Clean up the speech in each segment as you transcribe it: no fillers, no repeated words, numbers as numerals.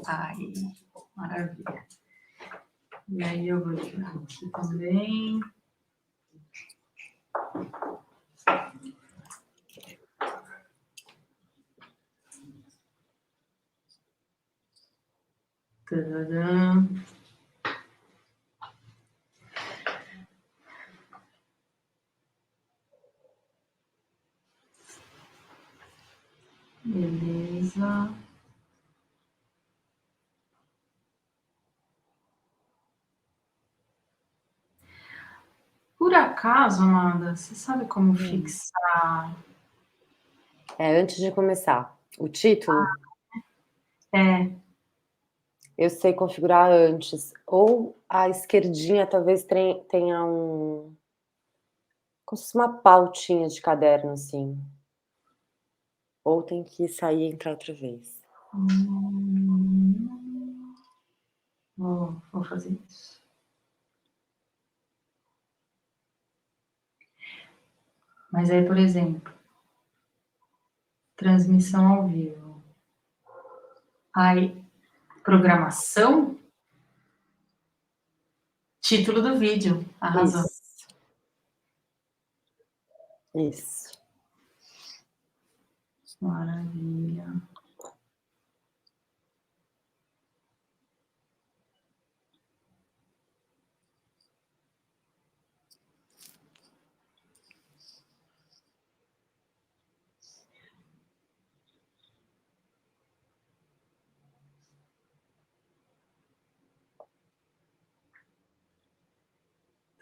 Aí, maravilha. E aí eu vou tirar aqui também. Tadadã. Beleza. Por acaso, Amanda, você sabe como fixar? Antes de começar, o título, eu sei configurar antes. Ou a esquerdinha talvez tenha como se fosse uma pautinha de caderno, assim. Ou tem que sair e entrar outra vez. Vou fazer isso. Mas aí, por exemplo, transmissão ao vivo. Aí, programação, título do vídeo. Arrasou. Isso. Maravilha.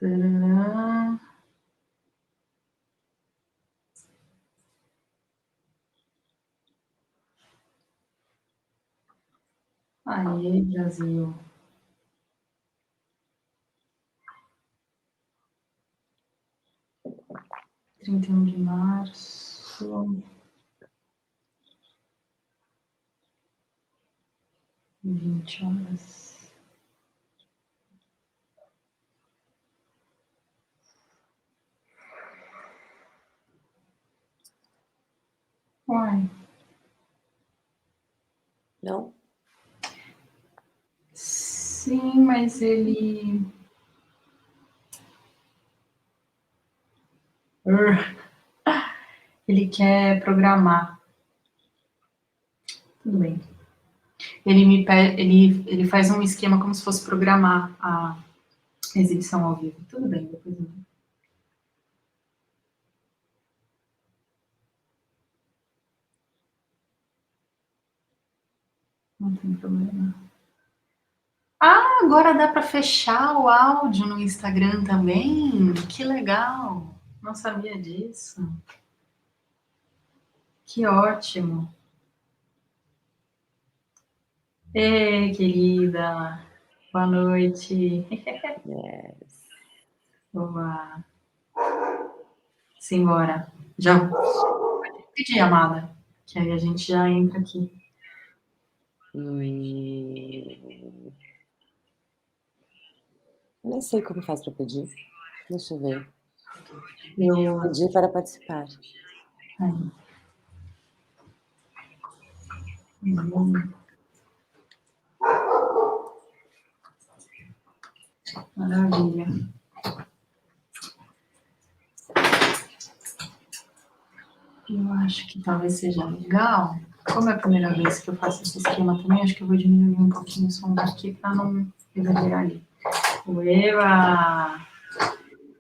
Tadã. Aí, Brasil. (31 de março). 20 horas. Uai. Não? Sim, mas ele... Ele quer programar. Tudo bem. Ele faz um esquema como se fosse programar a exibição ao vivo. Tudo bem, depois eu... Não tem problema. Ah, agora dá para fechar o áudio no Instagram também? Que legal! Não sabia disso. Que ótimo. Ei, querida. Boa noite. Yes. Olá. Simbora. Já vou pedir, amada, que aí a gente já entra aqui. Nem sei como faz para pedir. Deixa eu ver. Eu... Pedir para participar. Aí. Maravilha. Eu acho que talvez seja legal. Como é a primeira vez que eu faço esse esquema também, acho que eu vou diminuir um pouquinho o som daqui para não reverberar ali. Eva!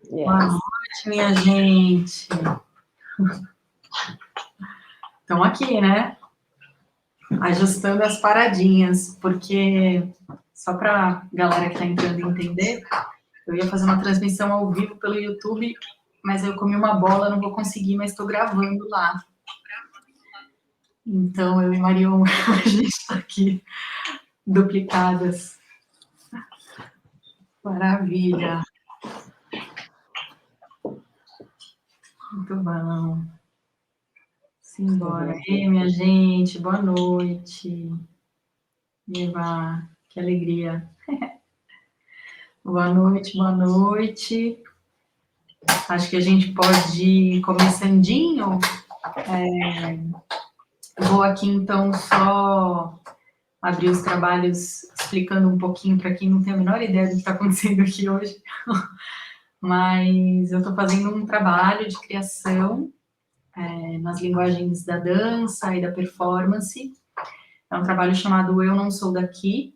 Yes. Boa noite, minha gente. Estão aqui, né? Ajustando as paradinhas, porque só para a galera que está entrando entender, eu ia fazer uma transmissão ao vivo pelo YouTube, mas eu comi uma bola, não vou conseguir, mas estou gravando lá. Então, eu e Marion, a gente está aqui duplicadas. Maravilha. Muito bom. Simbora. Ei, minha gente, boa noite. Eva, que alegria. Boa noite, boa noite. Acho que a gente pode ir começandinho. Vou aqui, então, só abrir os trabalhos explicando um pouquinho para quem não tem a menor ideia do que está acontecendo aqui hoje. Mas eu estou fazendo um trabalho de criação nas linguagens da dança e da performance. É um trabalho chamado Eu Não Sou Daqui,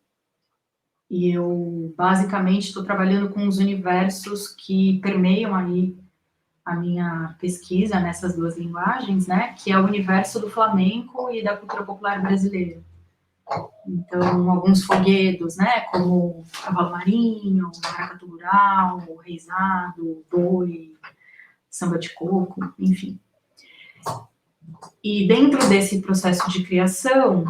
e eu basicamente estou trabalhando com os universos que permeiam aí a minha pesquisa nessas duas linguagens, né, que é o universo do flamenco e da cultura popular brasileira. Então, alguns folguedos, né, como Cavalo Marinho, Maracatu Rural, Reisado, Boi, Samba de Coco, enfim. E dentro desse processo de criação,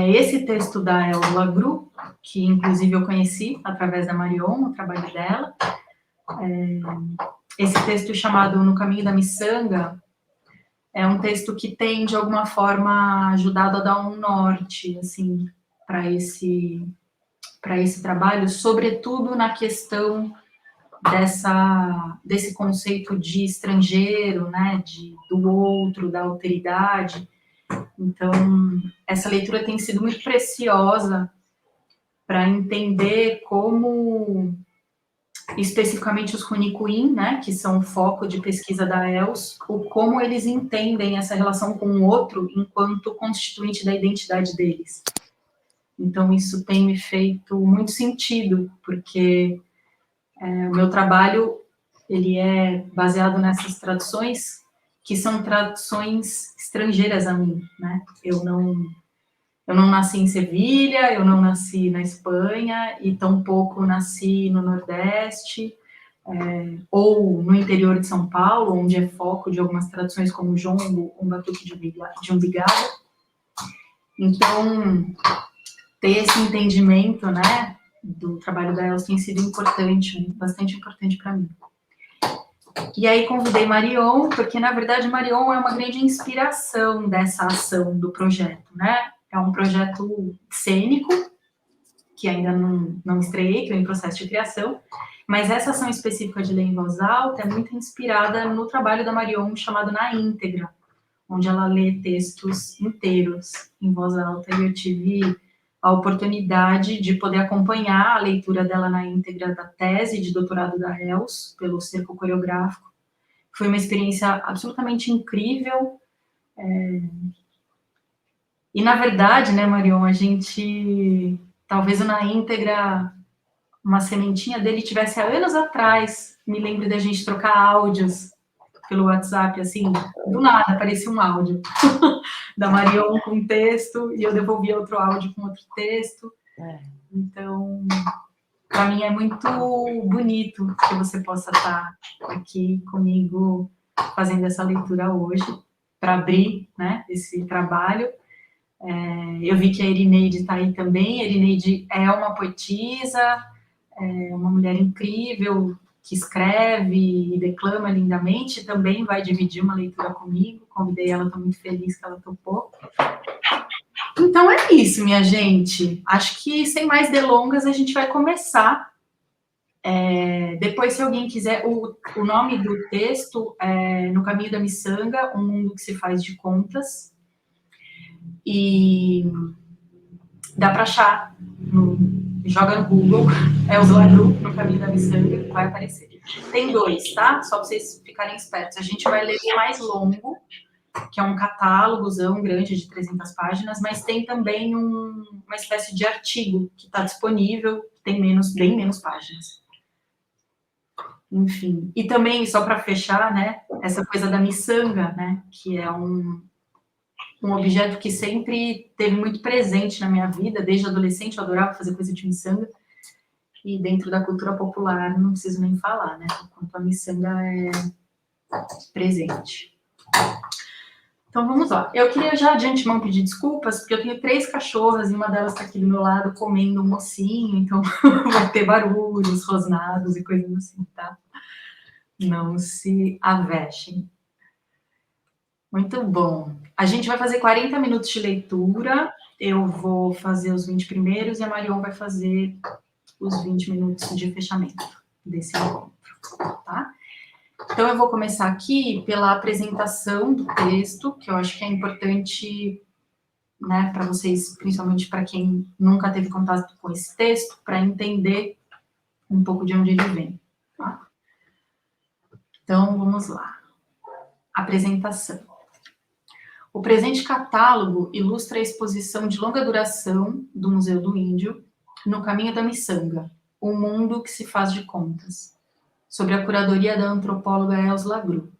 esse texto da Elza Gru, que inclusive eu conheci através da Marion, o trabalho dela, esse texto chamado No Caminho da Miçanga, é um texto que tem, de alguma forma, ajudado a dar um norte, assim, para esse trabalho, sobretudo na questão desse conceito de estrangeiro, né, do outro, da alteridade. Então, essa leitura tem sido muito preciosa para entender como, especificamente os Runicuim, né, que são o foco de pesquisa da ELS, como eles entendem essa relação com o outro enquanto constituinte da identidade deles. Então, isso tem me feito muito sentido, porque o meu trabalho, ele é baseado nessas traduções, que são traduções estrangeiras a mim, né? Eu não nasci em Sevilha, eu não nasci na Espanha, e tampouco nasci no Nordeste, ou no interior de São Paulo, onde é foco de algumas traduções como jongo, um batuque de umbigada. Então, ter esse entendimento, né, do trabalho da Elsa tem sido importante, bastante importante para mim. E aí convidei Marion, porque na verdade Marion é uma grande inspiração dessa ação do projeto, né? É um projeto cênico, que ainda não estreiei, que é em processo de criação, mas essa ação específica de ler em voz alta é muito inspirada no trabalho da Marion chamado Na Íntegra, onde ela lê textos inteiros em voz alta, e eu tive a oportunidade de poder acompanhar a leitura dela na íntegra da tese de doutorado da ELS, pelo Cerco Coreográfico. Foi uma experiência absolutamente incrível. E, na verdade, né, Marion, a gente, talvez na íntegra, uma sementinha dele tivesse há anos atrás, me lembro da gente trocar áudios pelo WhatsApp, assim, do nada, aparecia um áudio da Marion com texto, e eu devolvia outro áudio com outro texto. Então, para mim é muito bonito que você possa estar aqui comigo fazendo essa leitura hoje, para abrir, né, esse trabalho. Eu vi que a Irineide está aí também. A Irineide é uma poetisa, é uma mulher incrível, que escreve e declama lindamente, também vai dividir uma leitura comigo. Convidei ela, estou muito feliz que ela topou. Então é isso, minha gente. Acho que, sem mais delongas, a gente vai começar. Depois, se alguém quiser, o nome do texto é No Caminho da Miçanga, um mundo que se faz de contas. E dá para achar, joga no Google, Elza Gru, No Caminho da Miçanga, vai aparecer. Tem 2, tá? Só para vocês ficarem espertos. A gente vai ler o mais longo, que é um catálogozão grande de 300 páginas, mas tem também uma espécie de artigo que está disponível, tem bem menos páginas. Enfim. E também, só para fechar, né, essa coisa da miçanga, né, que é um objeto que sempre teve muito presente na minha vida, desde adolescente eu adorava fazer coisa de miçanga, e dentro da cultura popular não preciso nem falar, né, quanto a miçanga é presente. Então vamos lá. Eu queria já de antemão pedir desculpas, porque eu tenho 3 cachorras e uma delas está aqui do meu lado comendo um mocinho, então vai ter barulhos, rosnados e coisas assim, tá? Não se avexem. Muito bom. A gente vai fazer 40 minutos de leitura. Eu vou fazer os 20 primeiros e a Marion vai fazer os 20 minutos de fechamento desse encontro, tá? Então, eu vou começar aqui pela apresentação do texto, que eu acho que é importante né, para vocês, principalmente para quem nunca teve contato com esse texto, para entender um pouco de onde ele vem. Tá? Então, vamos lá. Apresentação. O presente catálogo ilustra a exposição de longa duração do Museu do Índio, No Caminho da Miçanga, o mundo que se faz de contas, sobre a curadoria da antropóloga Els Lagru.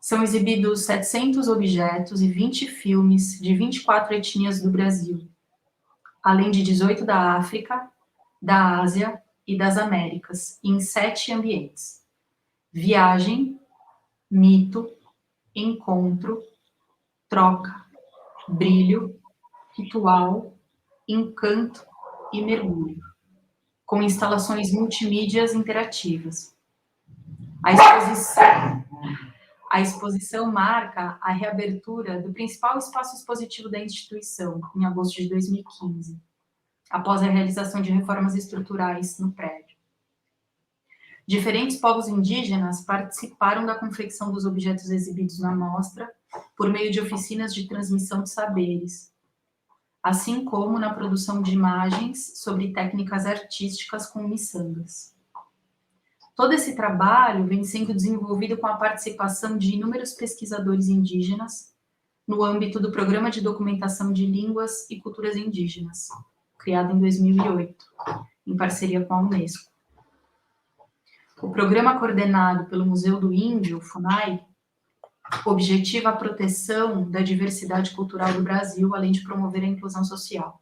São exibidos 700 objetos e 20 filmes de 24 etnias do Brasil, além de 18 da África, da Ásia e das Américas, em 7 ambientes: viagem, mito, encontro, troca, brilho, ritual, encanto e mergulho, com instalações multimídias interativas. A exposição marca a reabertura do principal espaço expositivo da instituição, em agosto de 2015, após a realização de reformas estruturais no prédio. Diferentes povos indígenas participaram da confecção dos objetos exibidos na mostra por meio de oficinas de transmissão de saberes, assim como na produção de imagens sobre técnicas artísticas com miçangas. Todo esse trabalho vem sendo desenvolvido com a participação de inúmeros pesquisadores indígenas no âmbito do Programa de Documentação de Línguas e Culturas Indígenas, criado em 2008, em parceria com a Unesco. O programa coordenado pelo Museu do Índio, FUNAI, objetiva a proteção da diversidade cultural do Brasil, além de promover a inclusão social.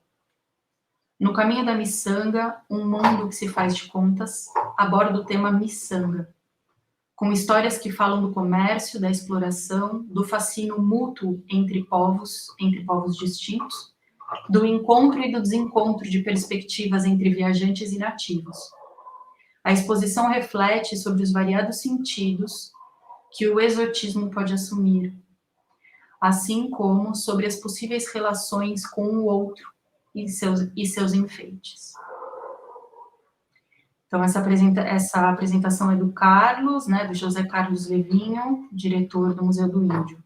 No Caminho da Miçanga, um mundo que se faz de contas, aborda o tema miçanga, com histórias que falam do comércio, da exploração, do fascínio mútuo entre povos distintos, do encontro e do desencontro de perspectivas entre viajantes e nativos. A exposição reflete sobre os variados sentidos que o exotismo pode assumir, assim como sobre as possíveis relações com o outro e seus enfeites. Então, essa apresentação é do Carlos, né, do José Carlos Levinho, diretor do Museu do Índio.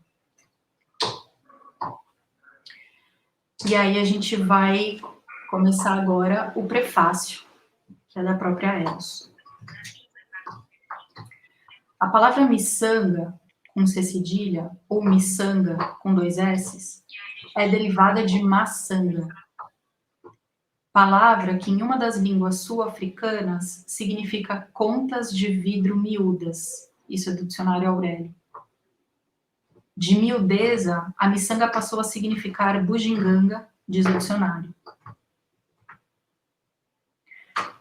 E aí a gente vai começar agora o prefácio, que é da própria Els. A palavra miçanga, com C cedilha, ou miçanga, com 2 S's, é derivada de maçanga, palavra que em uma das línguas sul-africanas significa contas de vidro miúdas. Isso é do dicionário Aurélio. De miudeza, a miçanga passou a significar bugiganga, diz o dicionário.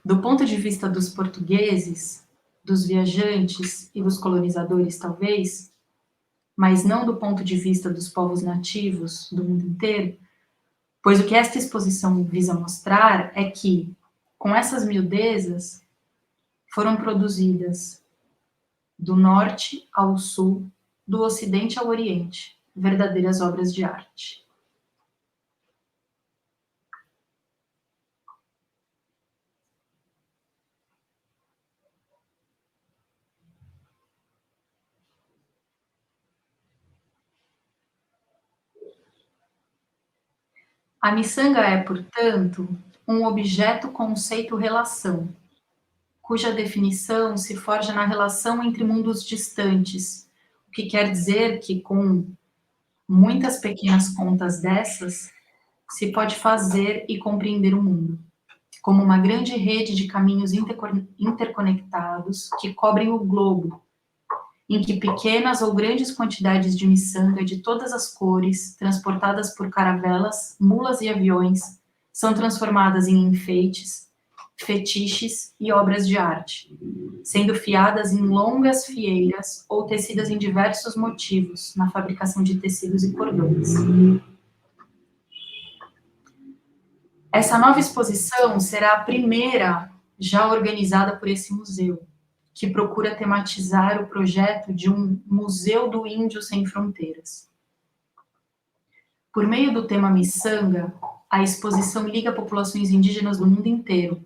Do ponto de vista dos portugueses, dos viajantes e dos colonizadores, talvez, mas não do ponto de vista dos povos nativos do mundo inteiro, pois o que esta exposição visa mostrar é que, com essas miudezas, foram produzidas do norte ao sul, do ocidente ao oriente, verdadeiras obras de arte. A miçanga é, portanto, um objeto-conceito-relação, cuja definição se forja na relação entre mundos distantes, o que quer dizer que, com muitas pequenas contas dessas, se pode fazer e compreender o mundo, como uma grande rede de caminhos interconectados que cobrem o globo, em que pequenas ou grandes quantidades de miçanga de todas as cores, transportadas por caravelas, mulas e aviões, são transformadas em enfeites, fetiches e obras de arte, sendo fiadas em longas fieiras ou tecidas em diversos motivos na fabricação de tecidos e cordões. Essa nova exposição será a primeira já organizada por esse museu, que procura tematizar o projeto de um Museu do Índio Sem Fronteiras. Por meio do tema miçanga, a exposição liga populações indígenas do mundo inteiro,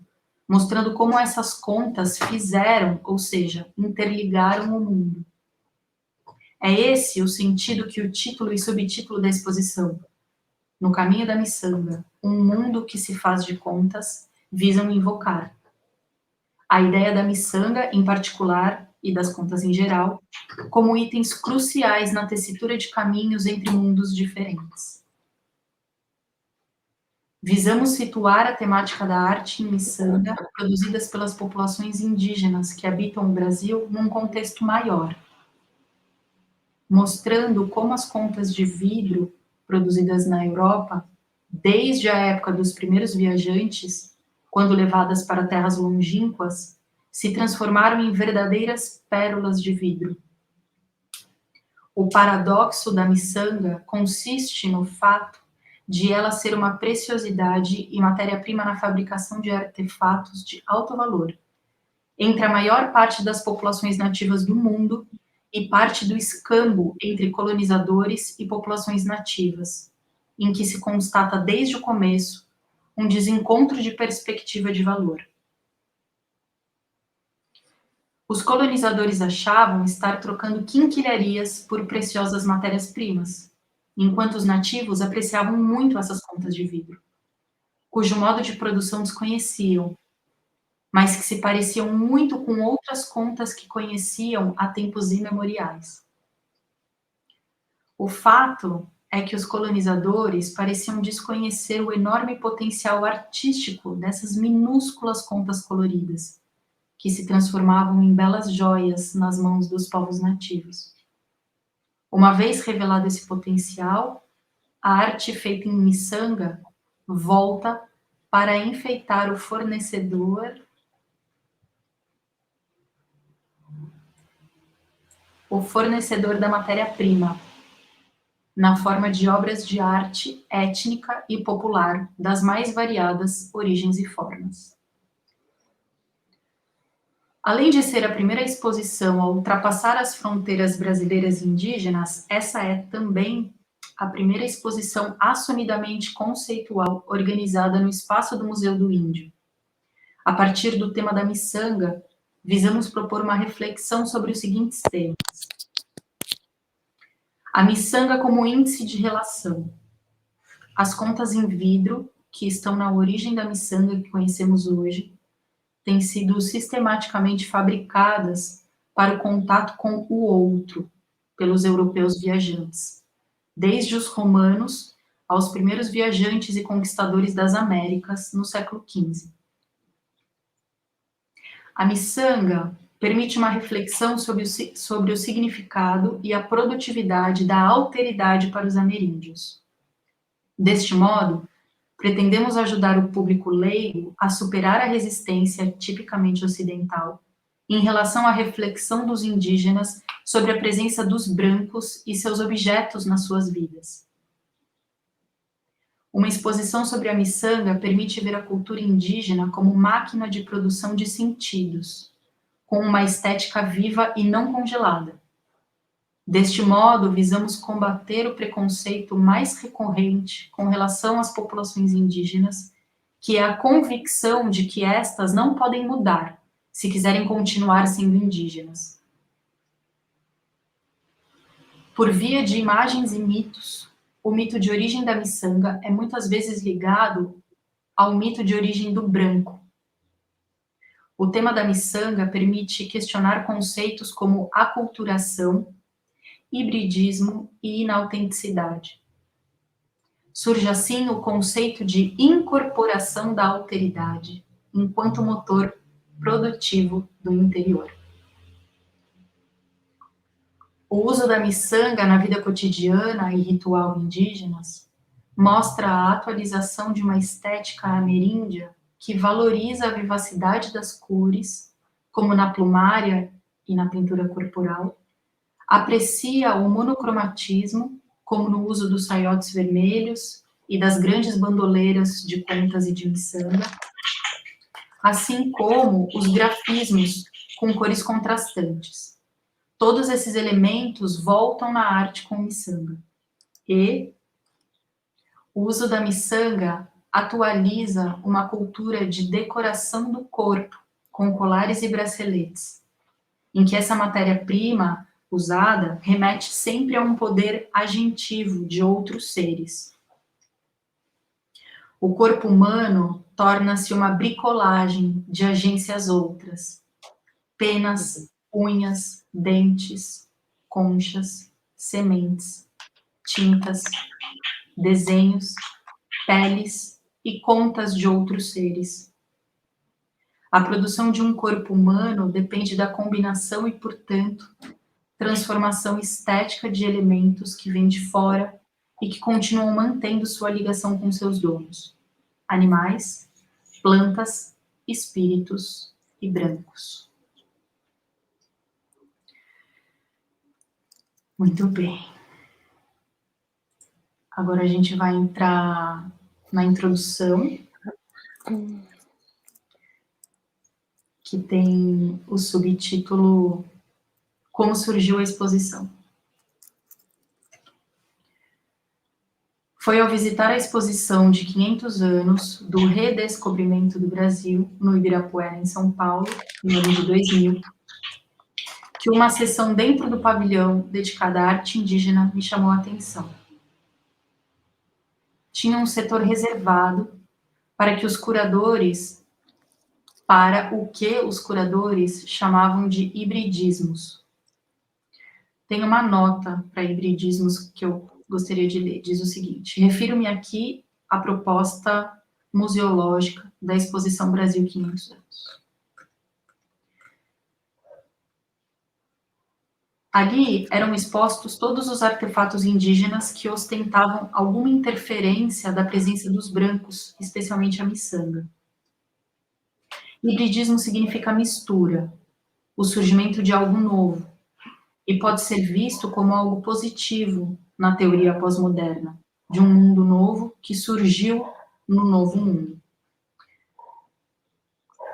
mostrando como essas contas fizeram, ou seja, interligaram o mundo. É esse o sentido que o título e subtítulo da exposição, no caminho da miçanga, um mundo que se faz de contas, visam invocar. A ideia da miçanga, em particular, e das contas em geral, como itens cruciais na tessitura de caminhos entre mundos diferentes. Visamos situar a temática da arte em miçanga, produzidas pelas populações indígenas que habitam o Brasil, num contexto maior, mostrando como as contas de vidro produzidas na Europa, desde a época dos primeiros viajantes, quando levadas para terras longínquas, se transformaram em verdadeiras pérolas de vidro. O paradoxo da miçanga consiste no fato de ela ser uma preciosidade e matéria-prima na fabricação de artefatos de alto valor, entre a maior parte das populações nativas do mundo e parte do escambo entre colonizadores e populações nativas, em que se constata desde o começo um desencontro de perspectiva de valor. Os colonizadores achavam estar trocando quinquilharias por preciosas matérias-primas, enquanto os nativos apreciavam muito essas contas de vidro, cujo modo de produção desconheciam, mas que se pareciam muito com outras contas que conheciam há tempos imemoriais. O fato é que os colonizadores pareciam desconhecer o enorme potencial artístico dessas minúsculas contas coloridas, que se transformavam em belas joias nas mãos dos povos nativos. Uma vez revelado esse potencial, a arte feita em miçanga volta para enfeitar o fornecedor da matéria-prima, na forma de obras de arte étnica e popular das mais variadas origens e formas. Além de ser a primeira exposição a ultrapassar as fronteiras brasileiras e indígenas, essa é também a primeira exposição assumidamente conceitual organizada no espaço do Museu do Índio. A partir do tema da miçanga, visamos propor uma reflexão sobre os seguintes temas. A miçanga como índice de relação. As contas em vidro, que estão na origem da miçanga que conhecemos hoje, têm sido sistematicamente fabricadas para o contato com o outro, pelos europeus viajantes, desde os romanos aos primeiros viajantes e conquistadores das Américas no século XV. A miçanga permite uma reflexão sobre o significado e a produtividade da alteridade para os ameríndios. Deste modo, pretendemos ajudar o público leigo a superar a resistência tipicamente ocidental em relação à reflexão dos indígenas sobre a presença dos brancos e seus objetos nas suas vidas. Uma exposição sobre a miçanga permite ver a cultura indígena como máquina de produção de sentidos, com uma estética viva e não congelada. Deste modo, visamos combater o preconceito mais recorrente com relação às populações indígenas, que é a convicção de que estas não podem mudar se quiserem continuar sendo indígenas. Por via de imagens e mitos, o mito de origem da miçanga é muitas vezes ligado ao mito de origem do branco. O tema da miçanga permite questionar conceitos como aculturação, hibridismo e inautenticidade. Surge assim o conceito de incorporação da alteridade, enquanto motor produtivo do interior. O uso da miçanga na vida cotidiana e ritual indígenas mostra a atualização de uma estética ameríndia que valoriza a vivacidade das cores, como na plumária e na pintura corporal, aprecia o monocromatismo, como no uso dos saiotes vermelhos e das grandes bandoleiras de contas e de miçanga, assim como os grafismos com cores contrastantes. Todos esses elementos voltam na arte com miçanga. E o uso da miçanga atualiza uma cultura de decoração do corpo, com colares e braceletes, em que essa matéria-prima usada remete sempre a um poder agentivo de outros seres. O corpo humano torna-se uma bricolagem de agências outras. Penas, unhas, dentes, conchas, sementes, tintas, desenhos, peles e contas de outros seres. A produção de um corpo humano depende da combinação e, portanto, transformação estética de elementos que vêm de fora e que continuam mantendo sua ligação com seus donos: animais, plantas, espíritos e brancos. Muito bem. Agora a gente vai entrar na introdução, que tem o subtítulo Como surgiu a exposição. Foi ao visitar a exposição de 500 anos do redescobrimento do Brasil, no Ibirapuera, em São Paulo, no ano de 2000, que uma sessão dentro do pavilhão dedicada à arte indígena me chamou a atenção. Tinha um setor reservado para o que os curadores chamavam de hibridismos. Tem uma nota para hibridismos que eu gostaria de ler. Diz o seguinte: refiro-me aqui à proposta museológica da Exposição Brasil 500 anos. Ali eram expostos todos os artefatos indígenas que ostentavam alguma interferência da presença dos brancos, especialmente a miçanga. Hibridismo significa mistura, o surgimento de algo novo, e pode ser visto como algo positivo na teoria pós-moderna, de um mundo novo que surgiu no novo mundo.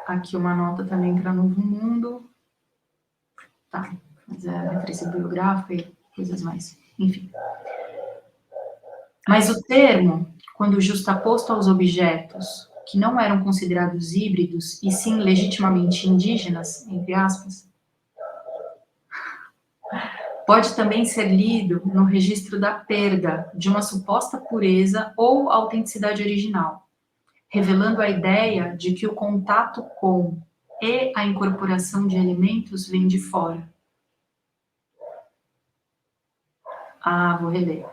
Aqui uma nota também para Novo Mundo. Tá, mas é referência bibliográfica e coisas mais, enfim. Mas o termo, quando justaposto aos objetos que não eram considerados híbridos e sim legitimamente indígenas, entre aspas, pode também ser lido no registro da perda de uma suposta pureza ou autenticidade original, revelando a ideia de que o contato com e a incorporação de elementos vem de fora. Ah, vou reler.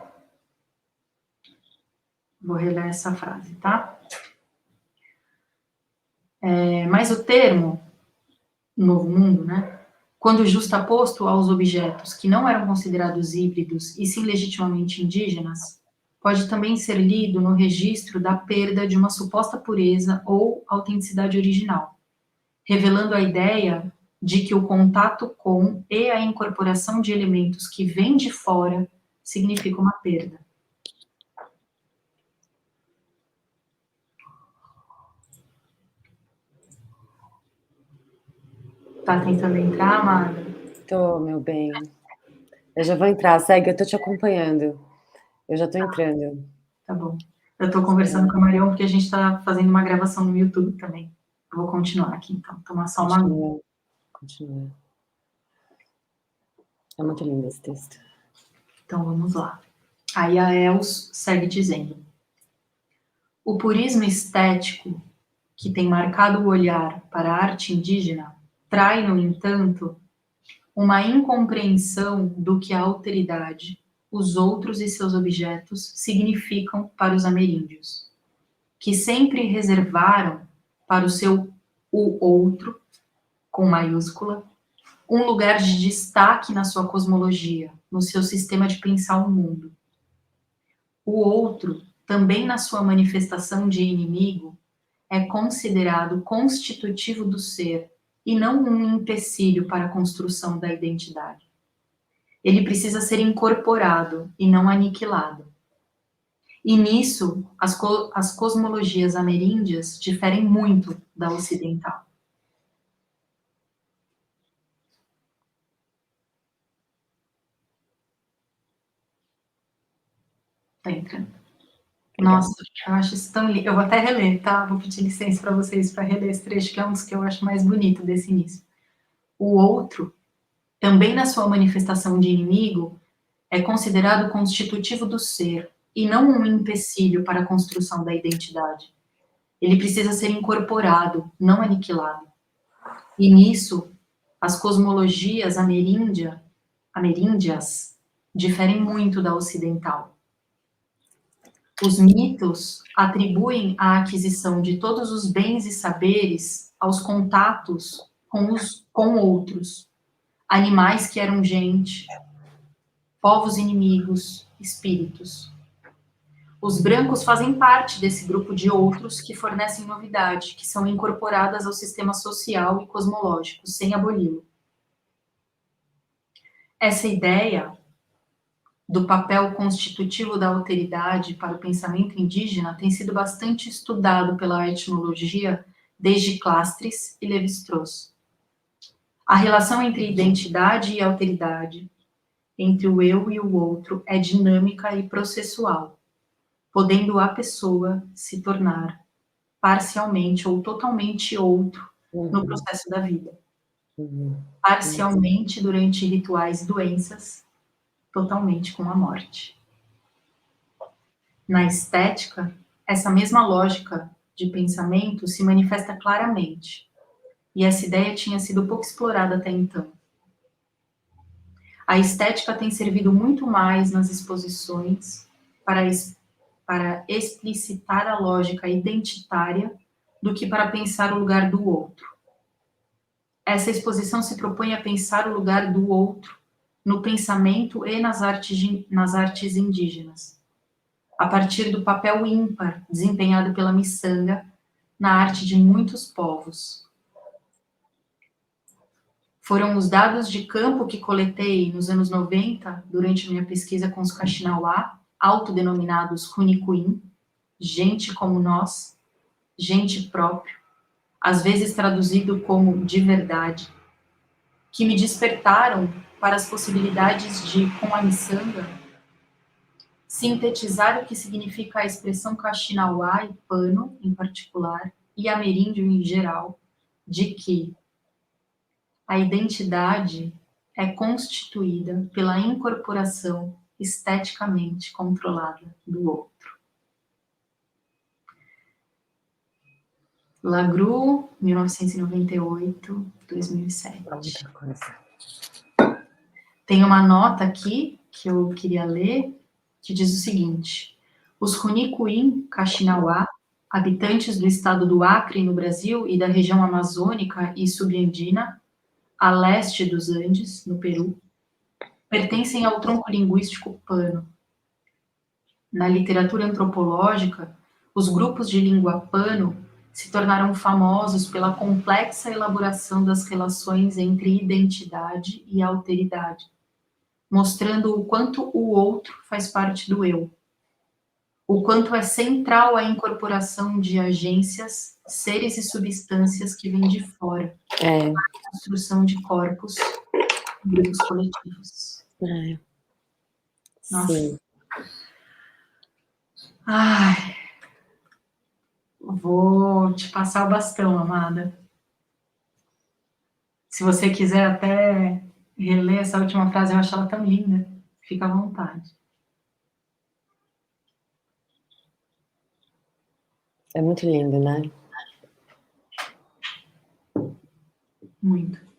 Vou reler essa frase, tá? Mas o termo Novo Mundo, né? Quando justaposto aos objetos que não eram considerados híbridos e sim legitimamente indígenas, pode também ser lido no registro da perda de uma suposta pureza ou autenticidade original, revelando a ideia de que o contato com e a incorporação de elementos que vêm de fora significa uma perda. Tá tentando entrar, Amada? Tô, meu bem. Eu já vou entrar, segue, eu tô te acompanhando. Eu já tô entrando. Tá bom. Eu tô conversando com a Marion porque a gente tá fazendo uma gravação no YouTube também. Eu vou continuar aqui, então. Tomar só uma aguinha. Continua. É muito lindo esse texto. Então, vamos lá. Aí a Els segue dizendo: o purismo estético que tem marcado o olhar para a arte indígena trai, no entanto, uma incompreensão do que a alteridade, os outros e seus objetos significam para os ameríndios, que sempre reservaram para o outro, com maiúscula, um lugar de destaque na sua cosmologia, no seu sistema de pensar o mundo. O outro, também na sua manifestação de inimigo, é considerado constitutivo do ser e não um empecilho para a construção da identidade. Ele precisa ser incorporado e não aniquilado. E nisso, as cosmologias ameríndias diferem muito da ocidental. Tá entrando. Nossa, eu acho isso tão lindo. Eu vou até reler, tá? Vou pedir licença para vocês para reler esse trecho, que é um dos que eu acho mais bonito desse início. O outro, também na sua manifestação de inimigo, é considerado constitutivo do ser e não um empecilho para a construção da identidade. Ele precisa ser incorporado, não aniquilado. E nisso, as cosmologias ameríndias diferem muito da ocidental. Os mitos atribuem a aquisição de todos os bens e saberes aos contatos com outros, animais que eram gente, povos inimigos, espíritos. Os brancos fazem parte desse grupo de outros que fornecem novidade, que são incorporadas ao sistema social e cosmológico, sem aboli-lo. Essa ideia do papel constitutivo da alteridade para o pensamento indígena tem sido bastante estudado pela etnologia desde Clastres e Lévi-Strauss. A relação entre identidade e alteridade, entre o eu e o outro, é dinâmica e processual, podendo a pessoa se tornar parcialmente ou totalmente outro no processo da vida. Parcialmente durante rituais e doenças, totalmente com a morte. Na estética, essa mesma lógica de pensamento se manifesta claramente, e essa ideia tinha sido pouco explorada até então. A estética tem servido muito mais nas exposições para explicitar a lógica identitária do que para pensar o lugar do outro. Essa exposição se propõe a pensar o lugar do outro no pensamento e nas artes indígenas, a partir do papel ímpar desempenhado pela miçanga na arte de muitos povos. Foram os dados de campo que coletei nos anos 90, durante minha pesquisa com os Kaxinawá, autodenominados Runicuim, gente como nós, gente próprio, às vezes traduzido como de verdade, que me despertaram para as possibilidades de, com a miçanga, sintetizar o que significa a expressão Kaxinawá e Pano, em particular, e ameríndio em geral, de que a identidade é constituída pela incorporação esteticamente controlada do outro. Lagru, 1998, 2007. Muita coisa. Tem uma nota aqui que eu queria ler, que diz o seguinte: os Runicuim Kaxinawá, habitantes do estado do Acre, no Brasil, e da região amazônica e subandina, a leste dos Andes, no Peru, pertencem ao tronco linguístico Pano. Na literatura antropológica, os grupos de língua Pano se tornaram famosos pela complexa elaboração das relações entre identidade e alteridade, mostrando o quanto o outro faz parte do eu, o quanto é central a incorporação de agências, seres e substâncias que vêm de fora, a construção de corpos e grupos coletivos. Nossa. Sim. Ai, vou te passar o bastão, amada. Se você quiser até reler essa última frase, eu acho ela tão linda. Fica à vontade. É muito lindo, né? Muito.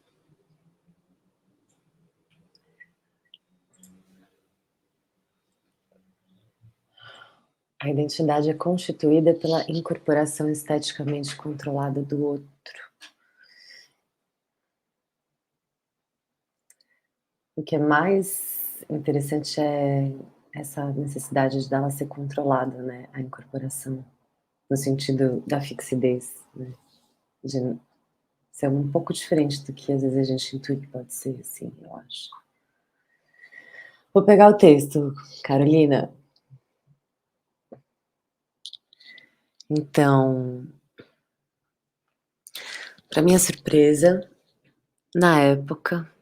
A identidade é constituída pela incorporação esteticamente controlada do outro. O que é mais interessante é essa necessidade de dela ser controlada, né? A incorporação, no sentido da fixidez, né? De ser um pouco diferente do que às vezes a gente intui que pode ser, assim, eu acho. Vou pegar o texto, Carolina. Então, para minha surpresa, na época,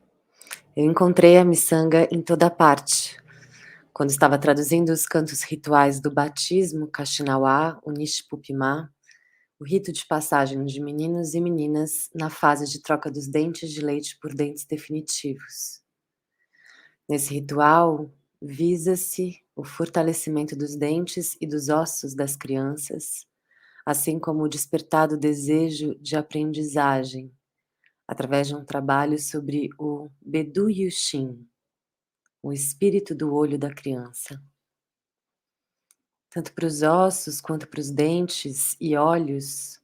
eu encontrei a miçanga em toda parte. Quando estava traduzindo os cantos rituais do batismo, Kaxinawá, o Nishipupimá, o rito de passagem de meninos e meninas na fase de troca dos dentes de leite por dentes definitivos. Nesse ritual, visa-se o fortalecimento dos dentes e dos ossos das crianças, assim como o despertar do desejo de aprendizagem, através de um trabalho sobre o Bedu Yushin, o espírito do olho da criança. Tanto para os ossos quanto para os dentes e olhos,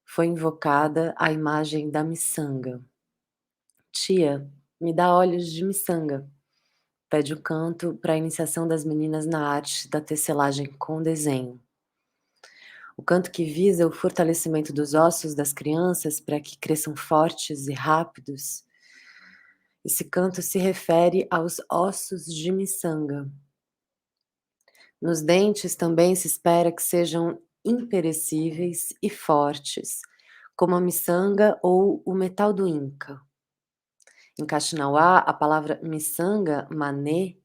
foi invocada a imagem da miçanga. Tia, me dá olhos de miçanga. Pede o canto para a iniciação das meninas na arte da tecelagem com desenho. O canto que visa o fortalecimento dos ossos das crianças para que cresçam fortes e rápidos. Esse canto se refere aos ossos de miçanga. Nos dentes também se espera que sejam imperecíveis e fortes, como a miçanga ou o metal do Inca. Em Kaxinawá, a palavra miçanga, mané,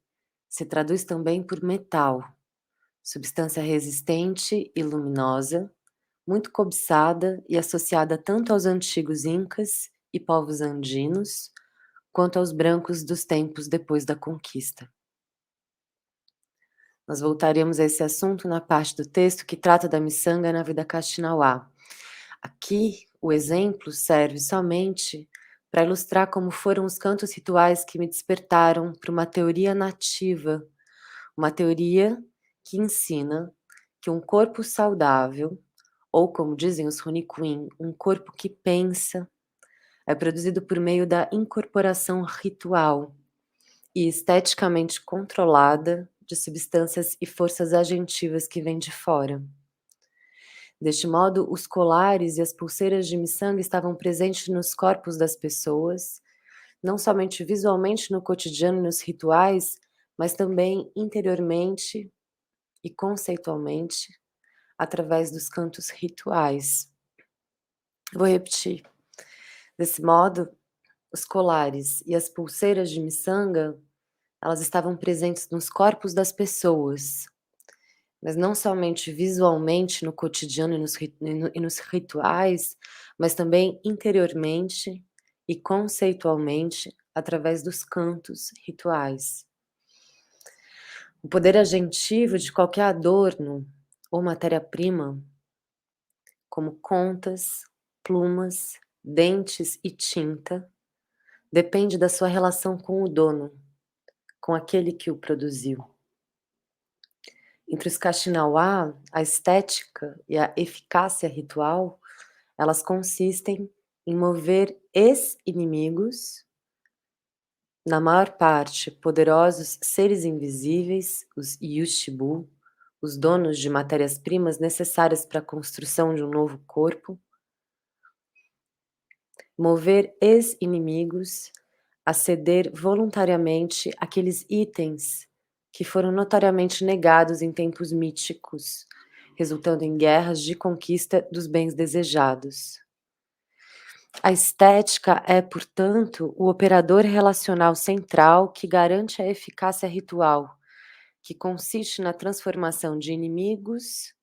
se traduz também por metal, substância resistente e luminosa, muito cobiçada e associada tanto aos antigos incas e povos andinos, quanto aos brancos dos tempos depois da conquista. Nós voltaremos a esse assunto na parte do texto que trata da miçanga na vida Kaxinawá. Aqui, o exemplo serve somente para ilustrar como foram os cantos rituais que me despertaram para uma teoria nativa, uma teoria que ensina que um corpo saudável, ou como dizem os Runicuim, um corpo que pensa, é produzido por meio da incorporação ritual e esteticamente controlada de substâncias e forças agentivas que vêm de fora. Deste modo, os colares e as pulseiras de miçanga estavam presentes nos corpos das pessoas, não somente visualmente no cotidiano e nos rituais, mas também interiormente e conceitualmente, através dos cantos rituais. Vou repetir. Desse modo, os colares e as pulseiras de miçanga, elas estavam presentes nos corpos das pessoas, mas não somente visualmente no cotidiano e nos rituais, mas também interiormente e conceitualmente através dos cantos rituais. O poder agentivo de qualquer adorno ou matéria-prima, como contas, plumas, dentes e tinta, depende da sua relação com o dono, com aquele que o produziu. Entre os Kaxinawá, a estética e a eficácia ritual, elas consistem em mover ex-inimigos, na maior parte poderosos seres invisíveis, os Yushtibu, os donos de matérias-primas necessárias para a construção de um novo corpo, mover ex-inimigos a ceder voluntariamente aqueles itens que foram notoriamente negados em tempos míticos, resultando em guerras de conquista dos bens desejados. A estética é, portanto, o operador relacional central que garante a eficácia ritual, que consiste na transformação de inimigos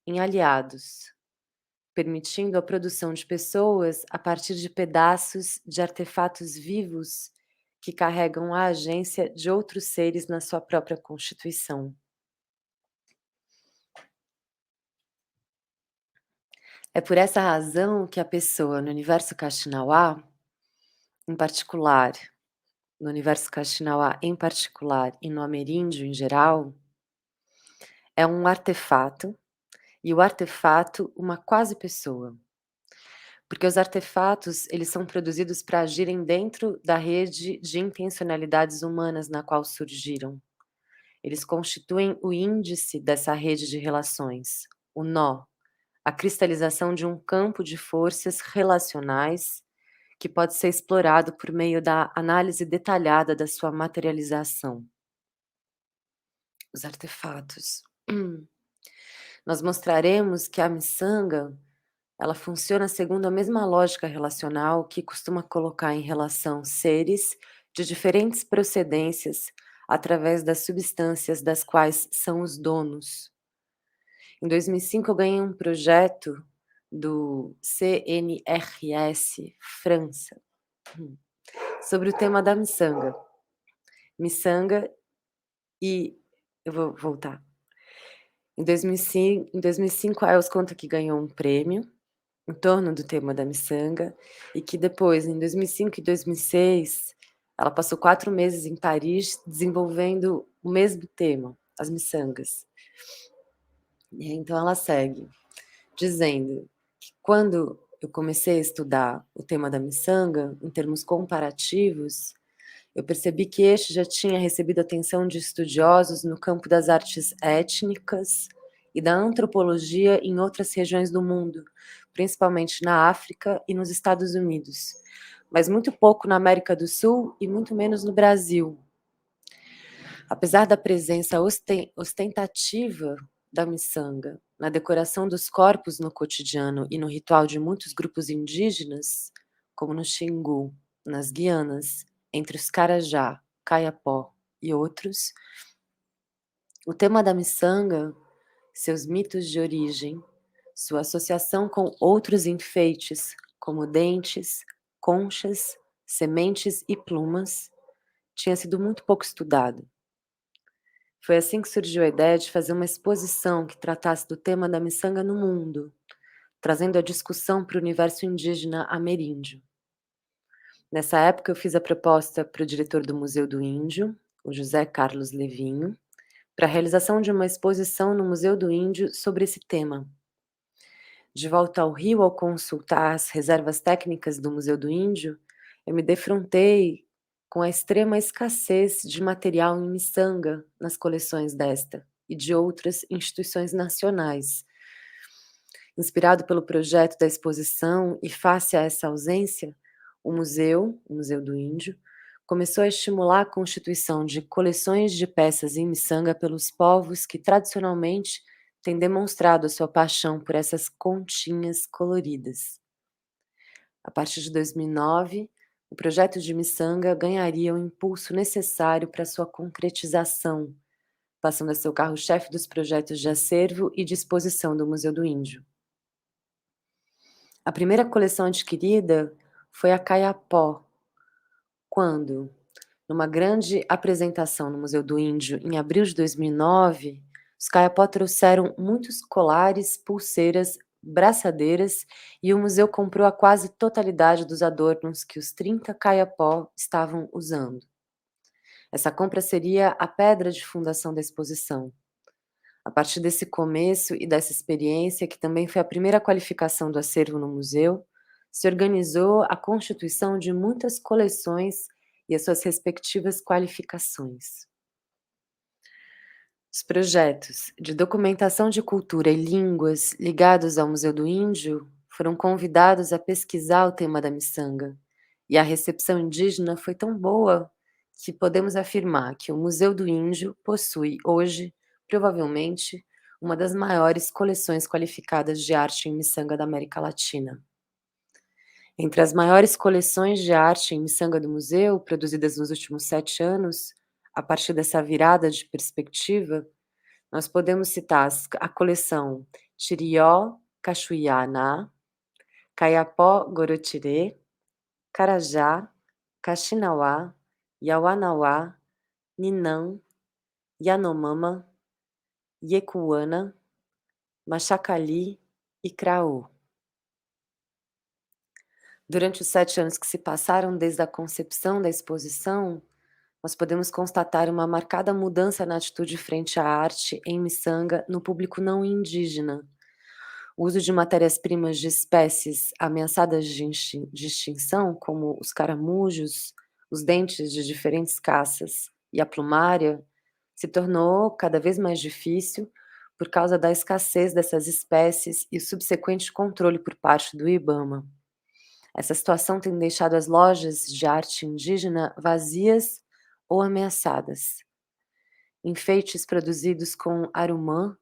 em aliados, permitindo a produção de pessoas a partir de pedaços de artefatos vivos que carregam a agência de outros seres na sua própria constituição. É por essa razão que a pessoa no universo Kaxinawá, em particular, no universo Kaxinawá em particular e no ameríndio em geral, é um artefato, e o artefato uma quase pessoa. Porque os artefatos, eles são produzidos para agirem dentro da rede de intencionalidades humanas na qual surgiram. Eles constituem o índice dessa rede de relações, o nó, a cristalização de um campo de forças relacionais que pode ser explorado por meio da análise detalhada da sua materialização. Os artefatos. Nós mostraremos que a miçanga, ela funciona segundo a mesma lógica relacional que costuma colocar em relação seres de diferentes procedências através das substâncias das quais são os donos. Em 2005 eu ganhei um projeto do CNRS França sobre o tema da miçanga. Miçanga E eu vou voltar. Em 2005, a Els conta que ganhou um prêmio em torno do tema da miçanga e que depois, em 2005 e 2006, ela passou 4 meses em Paris desenvolvendo o mesmo tema, as miçangas. E então ela segue dizendo que quando eu comecei a estudar o tema da miçanga, em termos comparativos, eu percebi que este já tinha recebido atenção de estudiosos no campo das artes étnicas e da antropologia em outras regiões do mundo, principalmente na África e nos Estados Unidos, mas muito pouco na América do Sul e muito menos no Brasil. Apesar da presença ostentativa da miçanga na decoração dos corpos no cotidiano e no ritual de muitos grupos indígenas, como no Xingu, nas Guianas, entre os Carajá, Kayapó e outros, o tema da miçanga, seus mitos de origem, sua associação com outros enfeites, como dentes, conchas, sementes e plumas, tinha sido muito pouco estudado. Foi assim que surgiu a ideia de fazer uma exposição que tratasse do tema da miçanga no mundo, trazendo a discussão para o universo indígena ameríndio. Nessa época, eu fiz a proposta para o diretor do Museu do Índio, o José Carlos Levinho, para a realização de uma exposição no Museu do Índio sobre esse tema. De volta ao Rio, ao consultar as reservas técnicas do Museu do Índio, eu me defrontei com a extrema escassez de material em miçanga nas coleções desta e de outras instituições nacionais. Inspirado pelo projeto da exposição e face a essa ausência, o Museu do Índio, começou a estimular a constituição de coleções de peças em miçanga pelos povos que tradicionalmente têm demonstrado a sua paixão por essas continhas coloridas. A partir de 2009, o projeto de miçanga ganharia o impulso necessário para sua concretização, passando a ser o carro-chefe dos projetos de acervo e de exposição do Museu do Índio. A primeira coleção adquirida foi a Kayapó, quando, numa grande apresentação no Museu do Índio em abril de 2009, os Kayapó trouxeram muitos colares, pulseiras, braçadeiras e o museu comprou a quase totalidade dos adornos que os 30 Kayapó estavam usando. Essa compra seria a pedra de fundação da exposição. A partir desse começo e dessa experiência, que também foi a primeira qualificação do acervo no museu, se organizou a constituição de muitas coleções e as suas respectivas qualificações. Os projetos de documentação de cultura e línguas ligados ao Museu do Índio foram convidados a pesquisar o tema da miçanga, e a recepção indígena foi tão boa que podemos afirmar que o Museu do Índio possui hoje, provavelmente, uma das maiores coleções qualificadas de arte em miçanga da América Latina. Entre as maiores coleções de arte em miçanga do museu, produzidas nos últimos 7 anos, a partir dessa virada de perspectiva, nós podemos citar a coleção Chirió Cachuianá, Kayapó Gorotirê, Carajá, Kaxinauá, Yawanawá, Ninã, Yanomama, Yekuana, Machacali e Craô. Durante os 7 anos que se passaram desde a concepção da exposição, nós podemos constatar uma marcada mudança na atitude frente à arte em miçanga no público não indígena. O uso de matérias-primas de espécies ameaçadas de extinção, como os caramujos, os dentes de diferentes caças e a plumária, se tornou cada vez mais difícil por causa da escassez dessas espécies e o subsequente controle por parte do IBAMA. Essa situação tem deixado as lojas de arte indígena vazias ou ameaçadas. Enfeites produzidos com arumã,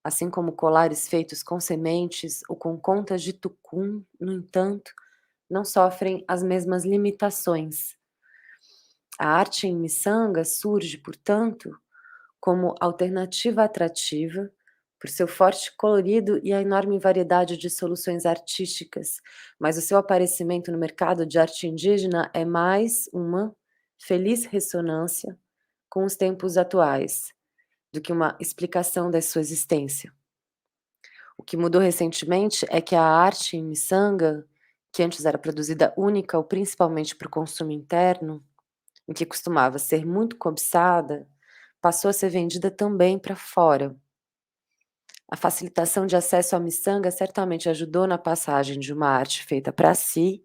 assim como colares feitos com sementes ou com contas de tucum, no entanto, não sofrem as mesmas limitações. A arte em miçanga surge, portanto, como alternativa atrativa por seu forte colorido e a enorme variedade de soluções artísticas, mas o seu aparecimento no mercado de arte indígena é mais uma feliz ressonância com os tempos atuais, do que uma explicação da sua existência. O que mudou recentemente é que a arte em miçanga, que antes era produzida única ou principalmente para o consumo interno, em que costumava ser muito cobiçada, passou a ser vendida também para fora. A facilitação de acesso à miçanga certamente ajudou na passagem de uma arte feita para si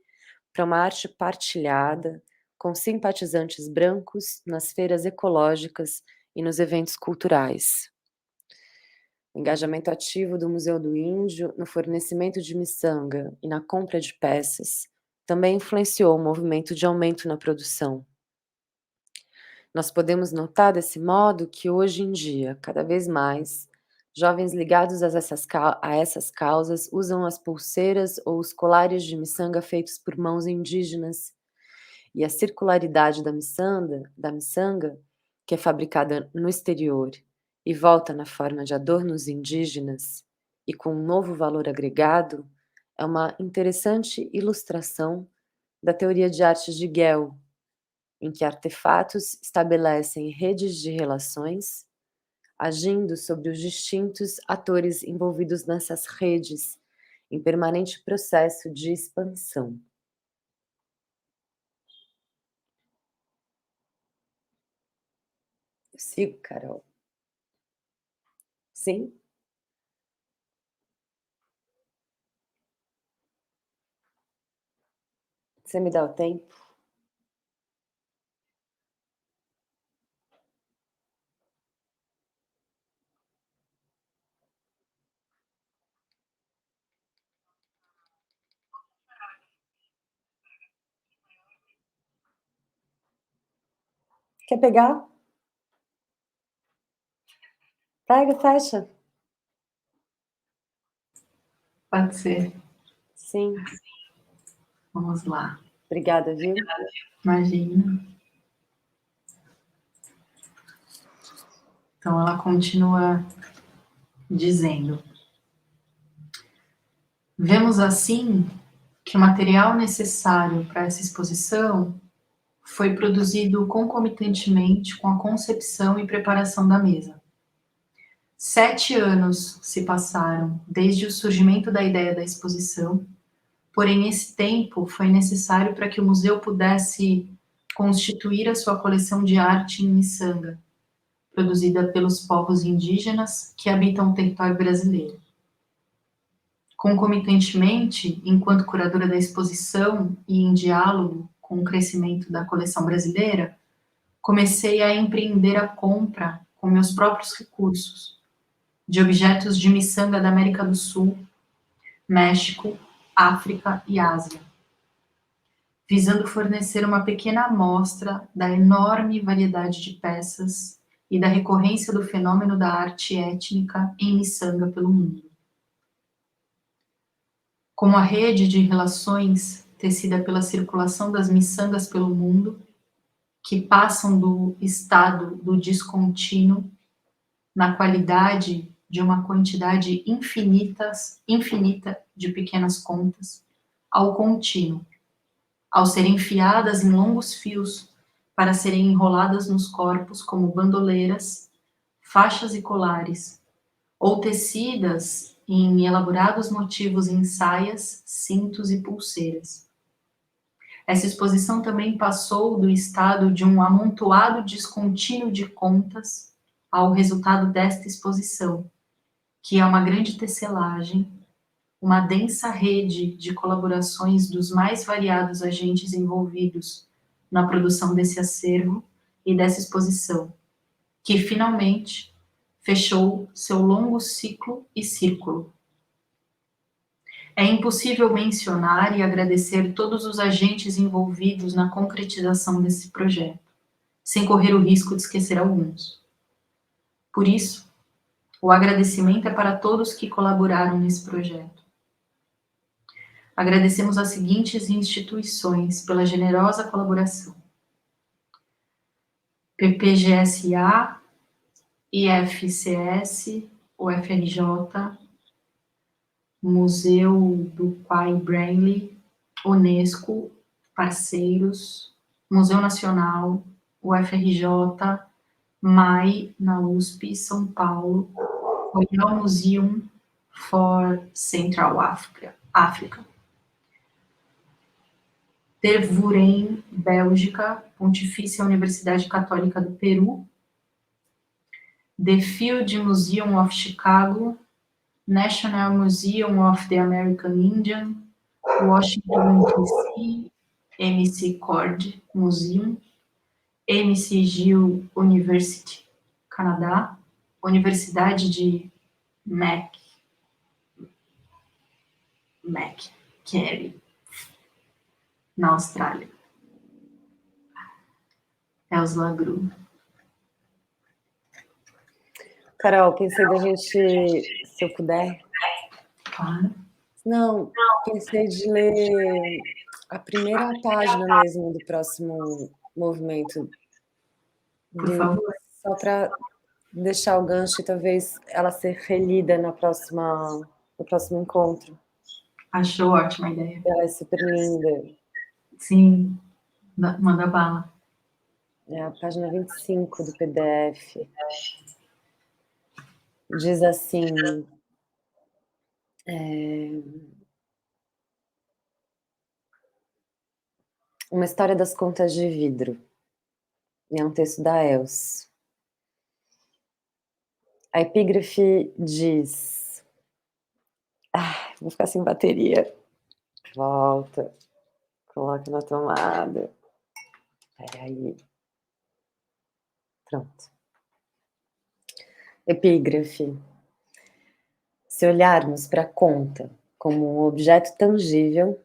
para uma arte partilhada, com simpatizantes brancos nas feiras ecológicas e nos eventos culturais. O engajamento ativo do Museu do Índio no fornecimento de miçanga e na compra de peças também influenciou o movimento de aumento na produção. Nós podemos notar desse modo que hoje em dia, cada vez mais, jovens ligados a essas causas usam as pulseiras ou os colares de miçanga feitos por mãos indígenas, e a circularidade da miçanga, que é fabricada no exterior e volta na forma de adornos indígenas e com um novo valor agregado, é uma interessante ilustração da teoria de artes de Gell, em que artefatos estabelecem redes de relações, agindo sobre os distintos atores envolvidos nessas redes, em permanente processo de expansão. Eu sigo, Carol. Sim? Você me dá o tempo? Quer pegar? Pega, fecha. Pode ser. Sim. Vamos lá. Obrigada, viu? Imagina. Então ela continua dizendo: vemos assim que o material necessário para essa exposição foi produzido concomitantemente com a concepção e preparação da mesa. 7 anos se passaram desde o surgimento da ideia da exposição, porém esse tempo foi necessário para que o museu pudesse constituir a sua coleção de arte em miçanga, produzida pelos povos indígenas que habitam o território brasileiro. Concomitantemente, enquanto curadora da exposição e em diálogo com o crescimento da coleção brasileira, comecei a empreender a compra com meus próprios recursos de objetos de miçanga da América do Sul, México, África e Ásia, visando fornecer uma pequena amostra da enorme variedade de peças e da recorrência do fenômeno da arte étnica em miçanga pelo mundo. Como a rede de relações tecida pela circulação das miçangas pelo mundo, que passam do estado do descontínuo na qualidade de uma quantidade infinita de pequenas contas, ao contínuo, ao serem enfiadas em longos fios para serem enroladas nos corpos como bandoleiras, faixas e colares, ou tecidas em elaborados motivos em saias, cintos e pulseiras. Essa exposição também passou do estado de um amontoado descontínuo de contas ao resultado desta exposição, que é uma grande tecelagem, uma densa rede de colaborações dos mais variados agentes envolvidos na produção desse acervo e dessa exposição, que finalmente fechou seu longo ciclo e círculo. É impossível mencionar e agradecer todos os agentes envolvidos na concretização desse projeto, sem correr o risco de esquecer alguns. Por isso, o agradecimento é para todos que colaboraram nesse projeto. Agradecemos as seguintes instituições pela generosa colaboração: PPGSA, IFCS, UFRJ, Museu do Quai Branly, Unesco, parceiros, Museu Nacional, UFRJ, MAI, na USP, São Paulo, Royal Museum for Central Africa. Tervuren, Bélgica, Pontifícia Universidade Católica do Peru, The Field Museum of Chicago, National Museum of the American Indian, Washington DC, MC Cord Museum, McGill University, Canadá, Universidade de Macquarie, na Austrália. Elza Gru. Carol, pensei da gente, se eu puder. Claro. Não, pensei de ler a primeira página mesmo do próximo movimento. Por favor. Só para deixar o gancho e talvez ela ser relida no próximo encontro. Achou ótima ideia. Ela é super linda. Sim, manda bala. É a página 25 do PDF. Diz assim... Uma história das contas de vidro. É um texto da Els. A epígrafe diz... vou ficar sem bateria. Volta. Coloca na tomada. Peraí. Pronto. Epígrafe. Se olharmos para a conta como um objeto tangível,